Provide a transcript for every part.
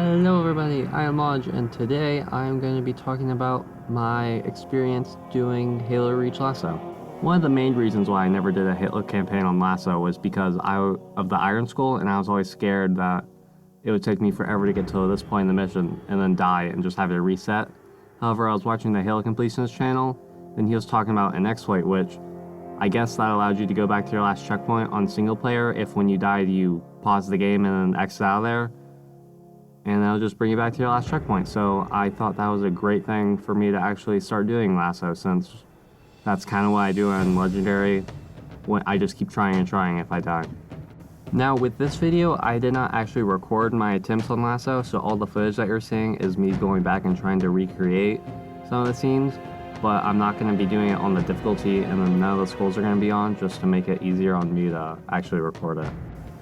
Hello everybody, I am Lodge, and today I am going to be talking about my experience doing Halo Reach LASO. One of the main reasons why I never did a Halo campaign on LASO was because of the Iron Skull, and I was always scared that it would take me forever to get to this point in the mission and then die and just have it reset. However, I was watching the Halo Completionist channel, and he was talking about an exploit, which I guess that allowed you to go back to your last checkpoint on single player if when you died you pause the game and then exit out of there, and that'll just bring you back to your last checkpoint. So I thought that was a great thing for me to actually start doing LASO, since that's kind of what I do on Legendary. When I just keep trying and trying if I die. Now with this video, I did not actually record my attempts on LASO, so all the footage that you're seeing is me going back and trying to recreate some of the scenes, but I'm not going to be doing it on the difficulty, and then none of the skulls are going to be on, just to make it easier on me to actually record it.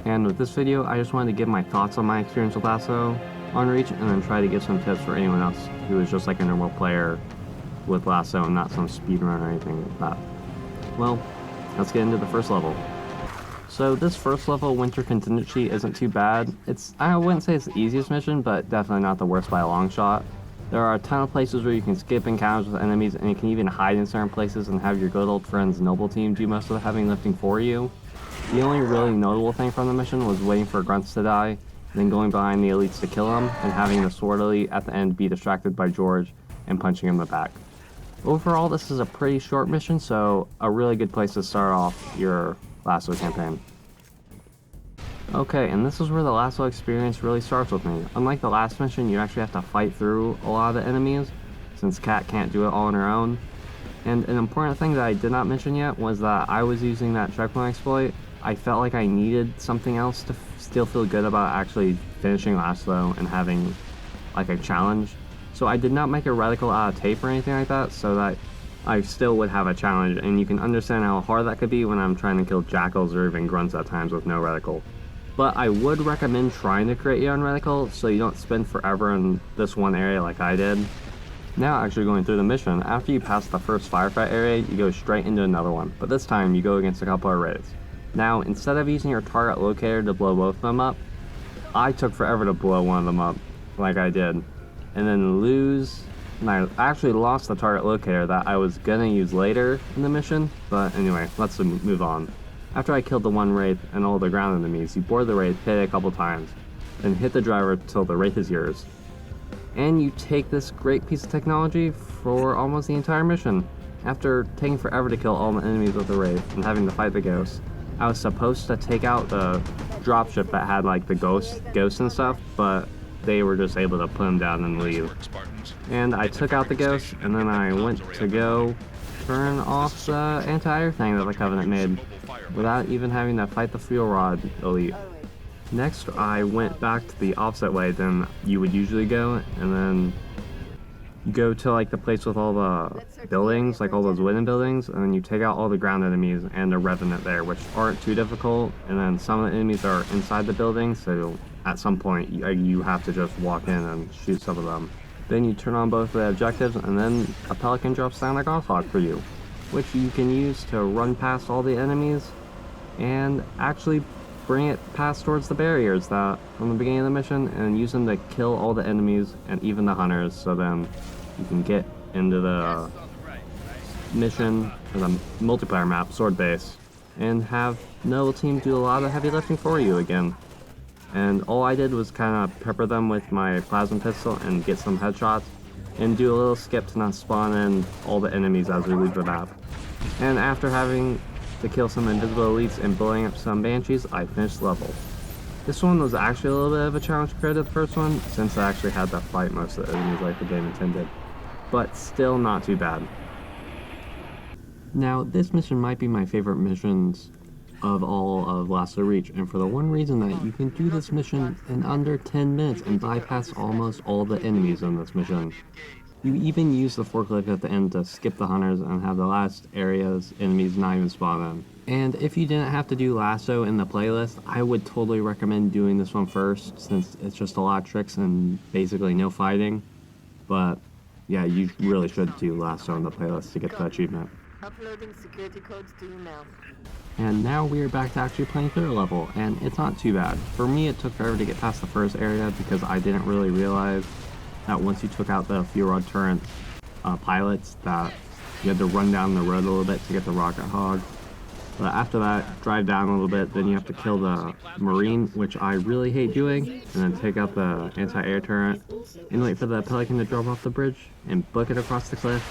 And with this video, I just wanted to give my thoughts on my experience with LASO on Reach, and then try to give some tips for anyone else who is just like a normal player with LASO and not some speedrun or anything like that. Well, let's get into the first level. So this first level, Winter Contingency, isn't too bad. I wouldn't say it's the easiest mission, but definitely not the worst by a long shot. There are a ton of places where you can skip encounters with enemies, and you can even hide in certain places and have your good old friends Noble Team do most of the heavy lifting for you. The only really notable thing from the mission was waiting for grunts to die, then going behind the elites to kill them, and having the sword elite at the end be distracted by George and punching him in the back. Overall, this is a pretty short mission, so a really good place to start off your LASO campaign. Okay, and this is where the LASO experience really starts with me. Unlike the last mission, you actually have to fight through a lot of the enemies, since Kat can't do it all on her own. And an important thing that I did not mention yet was that I was using that checkpoint exploit. I felt like I needed something else to still feel good about actually finishing LASO and having like a challenge. So I did not make a reticle out of tape or anything like that, so that I still would have a challenge, and you can understand how hard that could be when I'm trying to kill jackals or even grunts at times with no reticle. But I would recommend trying to create your own reticle so you don't spend forever in this one area like I did. Now actually going through the mission, after you pass the first firefight area, you go straight into another one, but this time you go against a couple of raids. Now, instead of using your target locator to blow both of them up, I took forever to blow one of them up, like I did, and then lose, and I actually lost the target locator that I was gonna use later in the mission, but anyway, let's move on. After I killed the one wraith and all the ground enemies, you board the wraith, hit it a couple times, then hit the driver till the wraith is yours. And you take this great piece of technology for almost the entire mission. After taking forever to kill all the enemies with the wraith and having to fight the ghosts, I was supposed to take out the dropship that had like the ghosts and stuff, but they were just able to put them down and leave. And I took out the ghosts, and then I went to go turn off the anti-air thing that the Covenant made without even having to fight the fuel rod elite. Next, I went back to the opposite way than you would usually go, and then you go to like the place with all the buildings, like all those wooden buildings, and then you take out all the ground enemies and a revenant there, which aren't too difficult, and then some of the enemies are inside the building, so at some point you have to just walk in and shoot some of them. Then you turn on both the objectives, and then a pelican drops down a goshawk for you, which you can use to run past all the enemies and actually bring it past towards the barriers that from the beginning of the mission, and use them to kill all the enemies and even the hunters, so then you can get into the mission or the multiplayer map, Sword Base, and have Noble Team do a lot of the heavy lifting for you again. And all I did was kind of pepper them with my plasma pistol and get some headshots, and do a little skip to not spawn in all the enemies as we leave the map. And after having to kill some invisible elites and blowing up some banshees, I finished the level. This one was actually a little bit of a challenge compared to the first one, since I actually had to fight most of the enemies like the game intended, but still not too bad. Now, this mission might be my favorite missions of all of LASO Reach, and for the one reason that you can do this mission in under 10 minutes and bypass almost all the enemies in this mission. You even use the forklift at the end to skip the hunters and have the last areas enemies not even spawn in. And if you didn't have to do LASO in the playlist, I would totally recommend doing this one first, since it's just a lot of tricks and basically no fighting. But yeah, you really should do LASO in the playlist to get the achievement. Uploading security codes to you now. And now we are back to actually playing through a level, and it's not too bad. For me, it took forever to get past the first area because I didn't really realize that once you took out the fuel rod turret pilots, that you had to run down the road a little bit to get the rocket hog. But after that, drive down a little bit, then you have to kill the Marine, which I really hate doing, and then take out the anti-air turret, and wait for the Pelican to drop off the bridge, and book it across the cliff,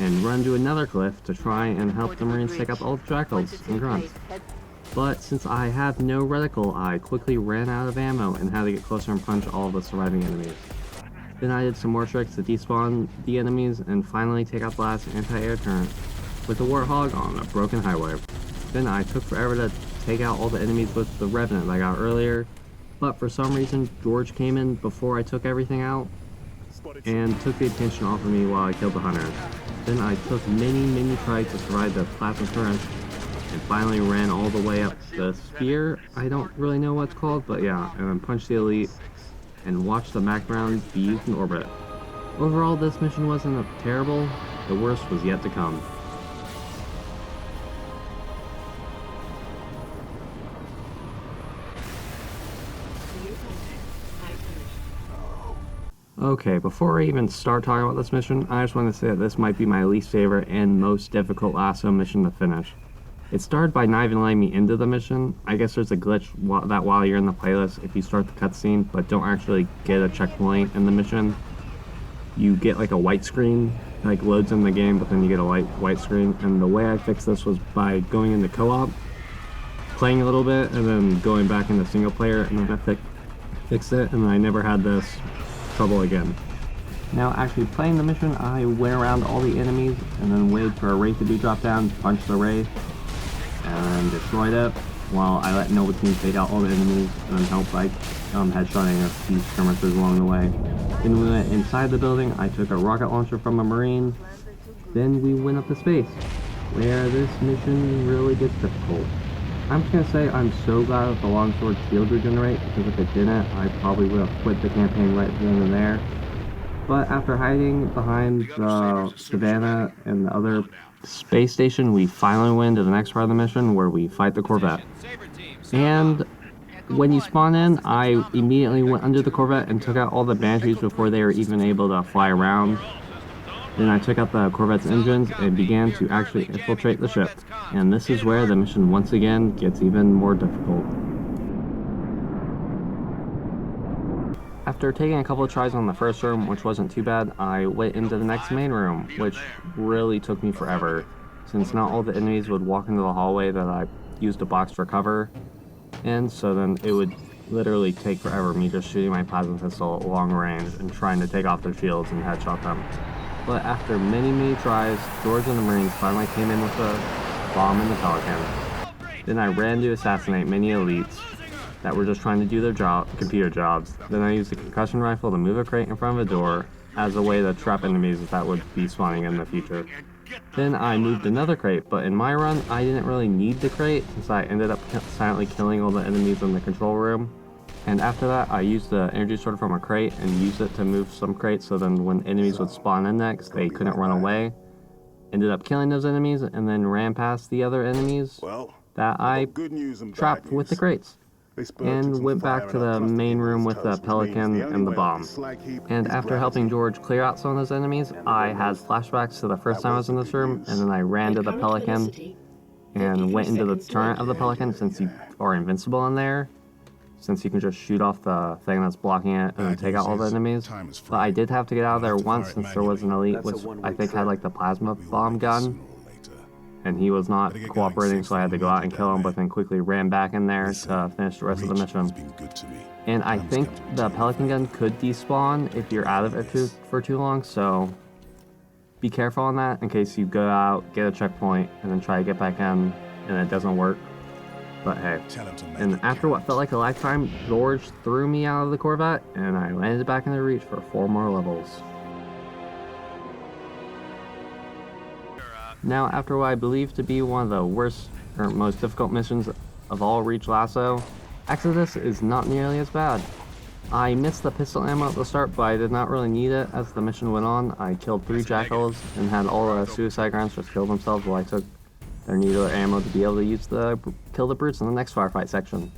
and run to another cliff to try and help the Marines take out all the Jackals and Grunts. But since I have no reticle, I quickly ran out of ammo and had to get closer and punch all the surviving enemies. Then I did some more tricks to despawn the enemies, and finally take out the last anti-air turret with the Warthog on a broken highway. Then I took forever to take out all the enemies with the Revenant I got earlier, but for some reason George came in before I took everything out and took the attention off of me while I killed the hunters. Then I took many tries to survive the plasma turret and finally ran all the way up the spear. I don't really know what it's called, but yeah, and then punched the elite and watched the Mac round be used in orbit. Overall, this mission wasn't terrible. The worst was yet to come. Okay, before I even start talking about this mission, I just want to say that this might be my least favorite and most difficult LASO mission to finish. It started by not even letting me into the mission. I guess there's a glitch that while you're in the playlist, if you start the cutscene but don't actually get a checkpoint in the mission, you get like a white screen, like loads in the game, but then you get a white screen. And the way I fixed this was by going into co-op, playing a little bit, and then going back into single player, and then I fixed it, and I never had this trouble again. Now, actually playing the mission, I went around all the enemies and then waited for a wraith to be dropped down, punched the wraith, and destroyed it, while I let Nova Team take out all the enemies and then help by headshotting a few skirmishers along the way. Then we went inside the building, I took a rocket launcher from a Marine, then we went up to space, where this mission really gets difficult. I'm just gonna say I'm so glad that the longsword shield regenerate, because if it didn't, I probably would have quit the campaign right then and there. But after hiding behind the Savannah and the other space station, we finally went to the next part of the mission where we fight the Corvette. And when you spawn in, I immediately went under the Corvette and took out all the Banshees before they were even able to fly around. Then I took out the Corvette's engines and began to actually infiltrate the ship. And this is where the mission once again gets even more difficult. After taking a couple of tries on the first room, which wasn't too bad, I went into the next main room, which really took me forever, since not all the enemies would walk into the hallway that I used a box for cover, and so then it would literally take forever me just shooting my plasma pistol at long range and trying to take off their shields and headshot them. But after many tries, George and the Marines finally came in with a bomb in the Pelican. Then I ran to assassinate many elites that were just trying to do their computer jobs. Then I used a concussion rifle to move a crate in front of a door as a way to trap enemies that would be spawning in the future. Then I moved another crate, but in my run, I didn't really need the crate since I ended up silently killing all the enemies in the control room. And after that, I used the energy sword from a crate and used it to move some crates, so then when enemies would spawn in next, they couldn't run away. Ended up killing those enemies and then ran past the other enemies that I trapped with the crates. And went back to the main room with the Pelican and the bomb. And after helping George clear out some of those enemies, I had flashbacks to the first time I was in this room, and then I ran to the Pelican and went into the turret of the Pelican since you are invincible in there, since you can just shoot off the thing that's blocking it and take out all the enemies. But I did have to get out of there once since there was an elite which I think had like the plasma bomb gun, and he was not cooperating, so I had to go out and kill him, but then quickly ran back in there to finish the rest of the mission. And I think the Pelican gun could despawn if you're out of it for too long, so be careful on that in case you go out, get a checkpoint, and then try to get back in and it doesn't work. But hey, and after what felt like a lifetime, George threw me out of the Corvette, and I landed back in the Reach for 4 more levels. Now, after what I believe to be one of the worst or most difficult missions of all Reach LASO, Exodus is not nearly as bad. I missed the pistol ammo at the start, but I did not really need it as the mission went on. I killed 3 jackals and had all the suicide grunts just kill themselves while I took their needler ammo to be able to use to kill the brutes in the next firefight section.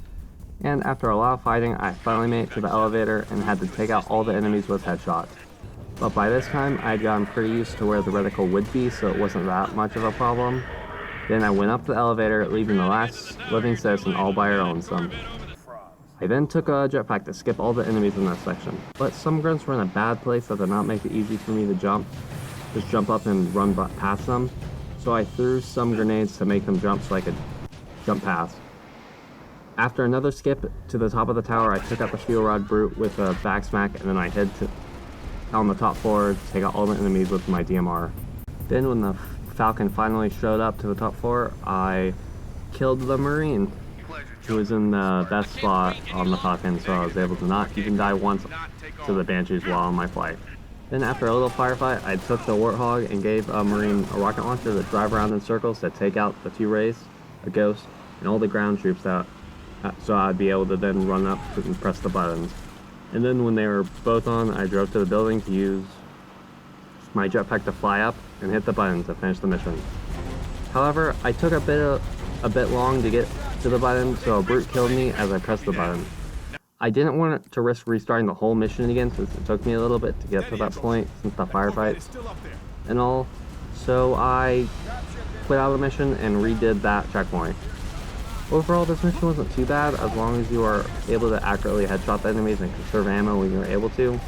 And after a lot of fighting, I finally made it to the elevator and had to take out all the enemies with headshots. But by this time, I had gotten pretty used to where the reticle would be, so it wasn't that much of a problem. Then I went up the elevator, leaving the last living citizen all by her lonesome. I then took a jetpack to skip all the enemies in that section, but some grunts were in a bad place that did not make it easy for me to just jump up and run past them, so I threw some grenades to make them jump so I could jump past. After another skip to the top of the tower, I took out the fuel rod brute with a back smack, and then I hid on the top floor to take out all the enemies with my DMR. Then when the Falcon finally showed up to the top floor, I killed the Marine, who was in the best spot on the Falcon, so I was able to not even die once to the Banshees while on my flight. Then after a little firefight, I took the Warthog and gave a Marine a rocket launcher to drive around in circles to take out the 2 Rays, a Ghost, and all the ground troops so I'd be able to then run up and press the buttons. And then when they were both on, I drove to the building to use my jetpack to fly up and hit the button to finish the mission. However, I took a bit long to get to the button, so a brute killed me as I pressed the button. I didn't want to risk restarting the whole mission again since it took me a little bit to get to that point since the firefights and all, so I quit out of the mission and redid that checkpoint. Overall, this mission wasn't too bad as long as you are able to accurately headshot the enemies and conserve ammo when you're able to,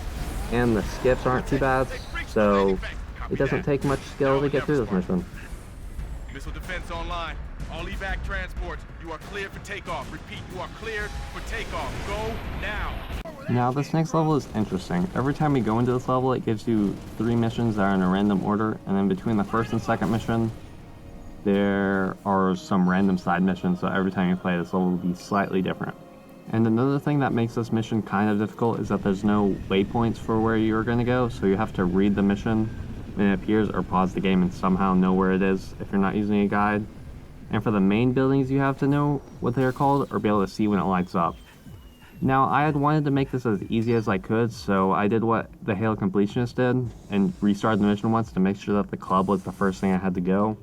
and the skips aren't too bad, so it doesn't take much skill to get through this mission. Missile defense online. All evac transports, you are cleared for takeoff. Repeat, you are cleared for takeoff. Go now. Now this next level is interesting. Every time we go into this level, it gives you 3 missions that are in a random order, and then between the first and second mission, there are some random side missions, so every time you play this level will be slightly different. And another thing that makes this mission kind of difficult is that there's no waypoints for where you're going to go, so you have to read the mission when it appears or pause the game and somehow know where it is if you're not using a guide. And for the main buildings, you have to know what they are called or be able to see when it lights up. Now, I had wanted to make this as easy as I could, so I did what the Halo Completionist did and restarted the mission once to make sure that the club was the first thing I had to go.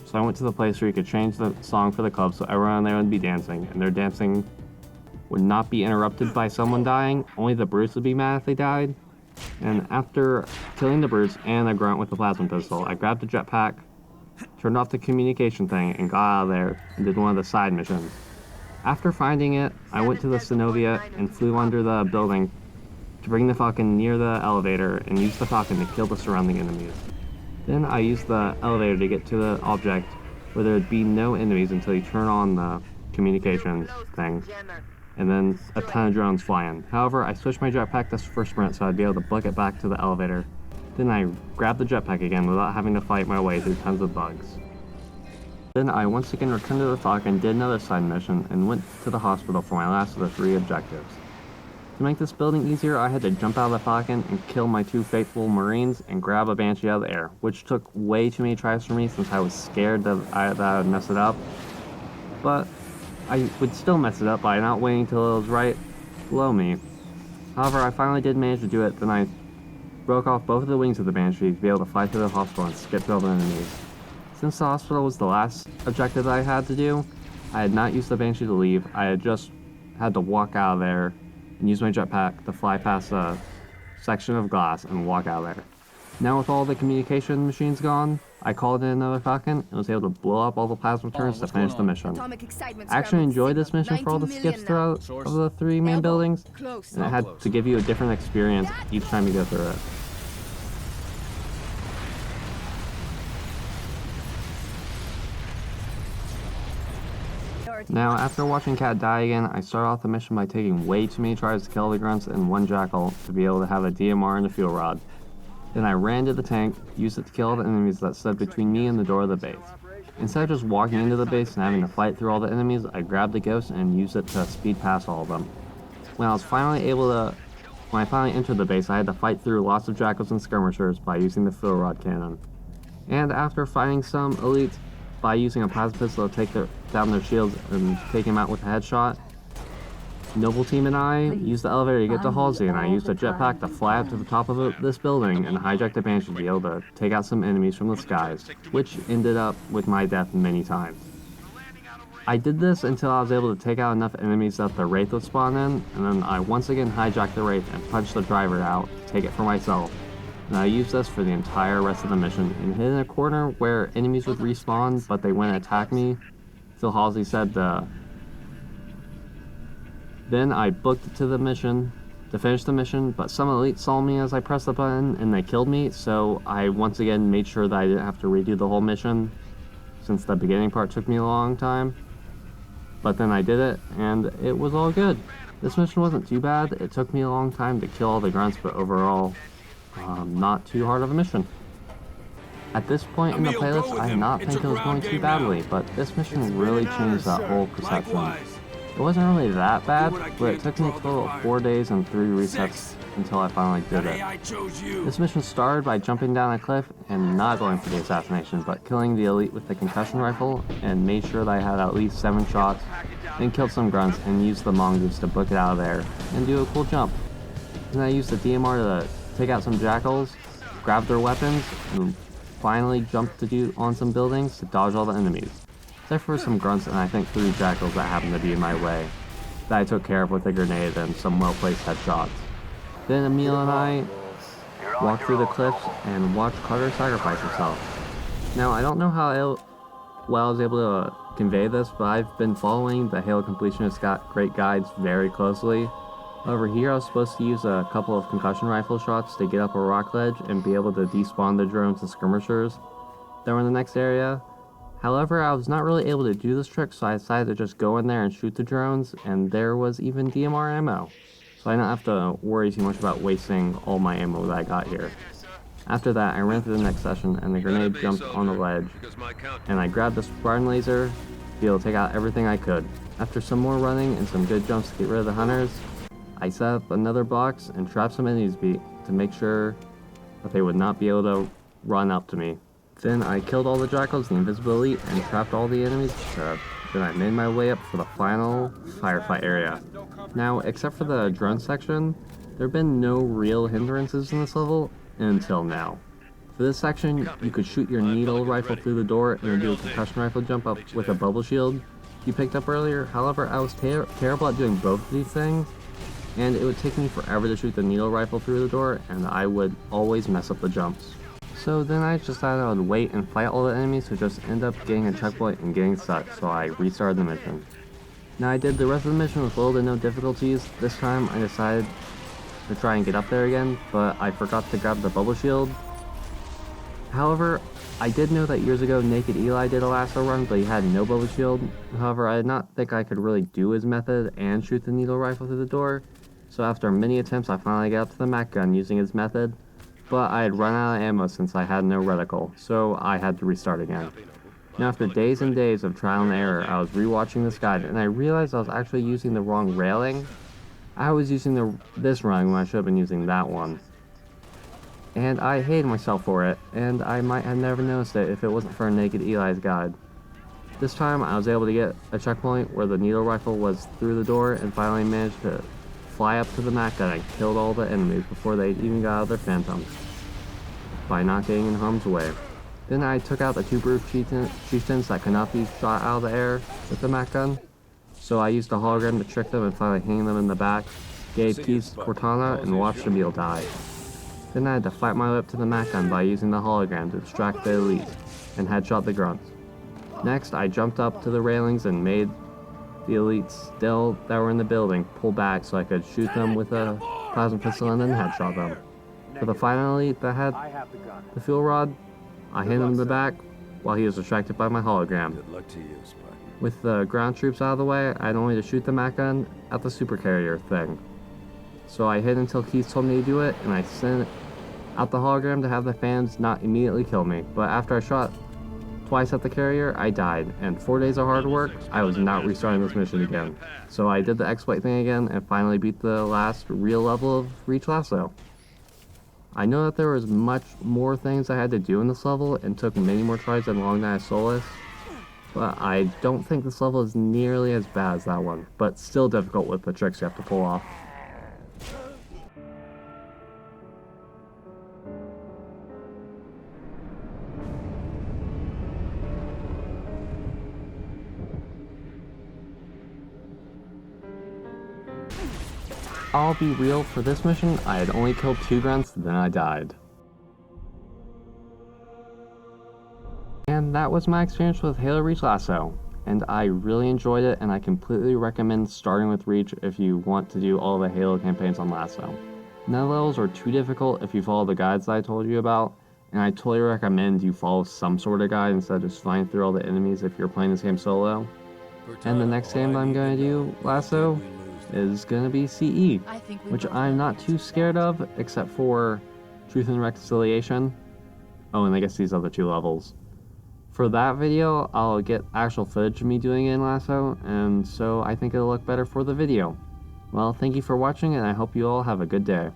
So I went to the place where you could change the song for the club so everyone there would be dancing, and their dancing would not be interrupted by someone dying. Only the brutes would be mad if they died. And after killing the brutes and a grunt with the plasma pistol, I grabbed the jetpack, turned off the communication thing, and got out of there and did one of the side missions. After finding it, I went to the Synovia and flew under the building to bring the Falcon near the elevator and used the Falcon to kill the surrounding enemies. Then I used the elevator to get to the object where there would be no enemies until you turn on the communications thing, and then a ton of drones fly in. However, I switched my jetpack to for sprint so I'd be able to book it back to the elevator. Then I grabbed the jetpack again without having to fight my way through tons of bugs. Then I once again returned to the Falcon, did another side mission, and went to the hospital for my last of the 3 objectives. To make this building easier, I had to jump out of the Falcon and kill my 2 faithful Marines and grab a Banshee out of the air, which took way too many tries for me since I was scared that I would mess it up. But I would still mess it up by not waiting until it was right below me. However, I finally did manage to do it, then I broke off both of the wings of the Banshee to be able to fly through the hospital and skip through all the enemies. Since the hospital was the last objective I had to do, I had not used the Banshee to leave. I had just had to walk out of there and use my jetpack to fly past a section of glass and walk out of there. Now with all the communication machines gone, I called in another Falcon and was able to blow up all the plasma turrets to finish the mission. I actually enjoyed this mission for all the skips throughout of the 3 main buildings, and it had to give you a different experience each time you go through it. Now, after watching Cat die again, I started off the mission by taking way too many tries to kill the grunts and 1 jackal to be able to have a DMR and a fuel rod. Then I ran to the tank, used it to kill all the enemies that stood between me and the door of the base. Instead of just walking into the base and having to fight through all the enemies, I grabbed the ghost and used it to speed past all of them. When I finally entered the base, I had to fight through lots of jackals and skirmishers by using the fuel rod cannon. And after fighting some elites by using a plasma pistol to take down their shields and take them out with a headshot, Noble Team and I used the elevator to get to Halsey, and I used a jetpack to fly up to the top of this building and hijack the Banshee to be able to take out some enemies from the skies, which ended up with my death many times. I did this until I was able to take out enough enemies that the Wraith would spawn in, and then I once again hijacked the Wraith and punched the driver out to take it for myself. And I used this for the entire rest of the mission, and hid in a corner where enemies would respawn, but they wouldn't attack me, till Halsey said Then I booked it to the mission, to finish the mission, but some elites saw me as I pressed the button, and they killed me, so I once again made sure that I didn't have to redo the whole mission, since the beginning part took me a long time. But then I did it, and it was all good. This mission wasn't too bad. It took me a long time to kill all the grunts, but overall, not too hard of a mission. At this point in the playlist, I did not think it was going too badly, but this mission really changed that whole perception. It wasn't really that bad, but it took me a total of 4 days and 3 resets until I finally did it. This mission started by jumping down a cliff and not going for the assassination, but killing the elite with the concussion rifle, and made sure that I had at least 7 shots, then killed some grunts and used the mongoose to book it out of there and do a cool jump. Then I used the DMR to take out some jackals, grab their weapons, and finally jumped on some buildings to dodge all the enemies. Except for some grunts and I think 3 jackals that happened to be in my way, that I took care of with a grenade and some well-placed headshots. Then Emil and I walked through the cliffs and watched Carter sacrifice himself. Now, I don't know how well I was able to convey this, but I've been following the Halo Completionist Great Guides very closely. Over here, I was supposed to use a couple of concussion rifle shots to get up a rock ledge and be able to despawn the drones and skirmishers that were in the next area. However, I was not really able to do this trick, so I decided to just go in there and shoot the drones, and there was even DMR ammo. So I don't have to worry too much about wasting all my ammo that I got here. After that, I ran through the next session, and the grenade jumped on the ledge, and I grabbed the Spartan laser to be able to take out everything I could. After some more running and some good jumps to get rid of the hunters, I set up another box and trapped some enemies to make sure that they would not be able to run up to me. Then I killed all the jackals, the invisible elite, and trapped all the enemies. Then I made my way up for the final firefight area. Now, except for the drone section, there have been no real hindrances in this level until now. For this section, you could shoot your needle rifle through the door and then do a concussion rifle jump up with a bubble shield you picked up earlier. However, I was terrible at doing both of these things, and it would take me forever to shoot the needle rifle through the door, and I would always mess up the jumps. So then I decided I would wait and fight all the enemies to just end up getting a checkpoint and getting stuck, so I restarted the mission. Now I did the rest of the mission with little to no difficulties. This time I decided to try and get up there again, but I forgot to grab the bubble shield. However, I did know that years ago Naked Eli did a LASO run, but he had no bubble shield. However, I did not think I could really do his method and shoot the needle rifle through the door, so after many attempts I finally got up to the Mac gun using his method. But I had run out of ammo since I had no reticle, so I had to restart again. Now after days and days of trial and error, I was rewatching this guide, and I realized I was actually using the wrong railing. I was using this railing when I should have been using that one. And I hated myself for it, and I might have never noticed it if it wasn't for Naked Eli's guide. This time I was able to get a checkpoint where the needle rifle was through the door, and finally managed to fly up to the Mac gun and killed all the enemies before they even got out of their phantoms by not getting in harm's way. Then I took out the 2 Brute chieftains that could not be shot out of the air with the Mac gun, so I used a hologram to trick them and finally hang them in the back, gave keys to Cortana, and watched Emil die. Then I had to fight my way up to the Mac gun by using the hologram to distract the elite and headshot the grunts. Next, I jumped up to the railings and made the elites still that were in the building pull back so I could shoot them with a plasma pistol and then headshot them. For the final elite that had the fuel rod, I hit him in the back while he was distracted by my hologram. Good luck to you, Spartan. With the ground troops out of the way, I had only to shoot the Mac gun at the supercarrier thing. So I hid until Keith told me to do it, and I sent out the hologram to have the fans not immediately kill me. But after I shot twice at the carrier, I died, and 4 days of hard work, I was not restarting this mission again. So I did the exploit thing again and finally beat the last real level of Reach LASO. I know that there was much more things I had to do in this level and took many more tries than Long Night of Solace. but I don't think this level is nearly as bad as that one, but still difficult with the tricks you have to pull off. I'll be real, for this mission, I had only killed 2 grunts, then I died. And that was my experience with Halo Reach LASO, and I really enjoyed it, and I completely recommend starting with Reach if you want to do all the Halo campaigns on LASO. None of the levels are too difficult if you follow the guides that I told you about, and I totally recommend you follow some sort of guide instead of just flying through all the enemies if you're playing this game solo. And the next game I'm going to do, LASO, is going to be CE, which I'm not too scared of, except for Truth and Reconciliation. Oh, and I guess these other 2 levels. For that video, I'll get actual footage of me doing it in LASO, and so I think it'll look better for the video. Well, thank you for watching, and I hope you all have a good day.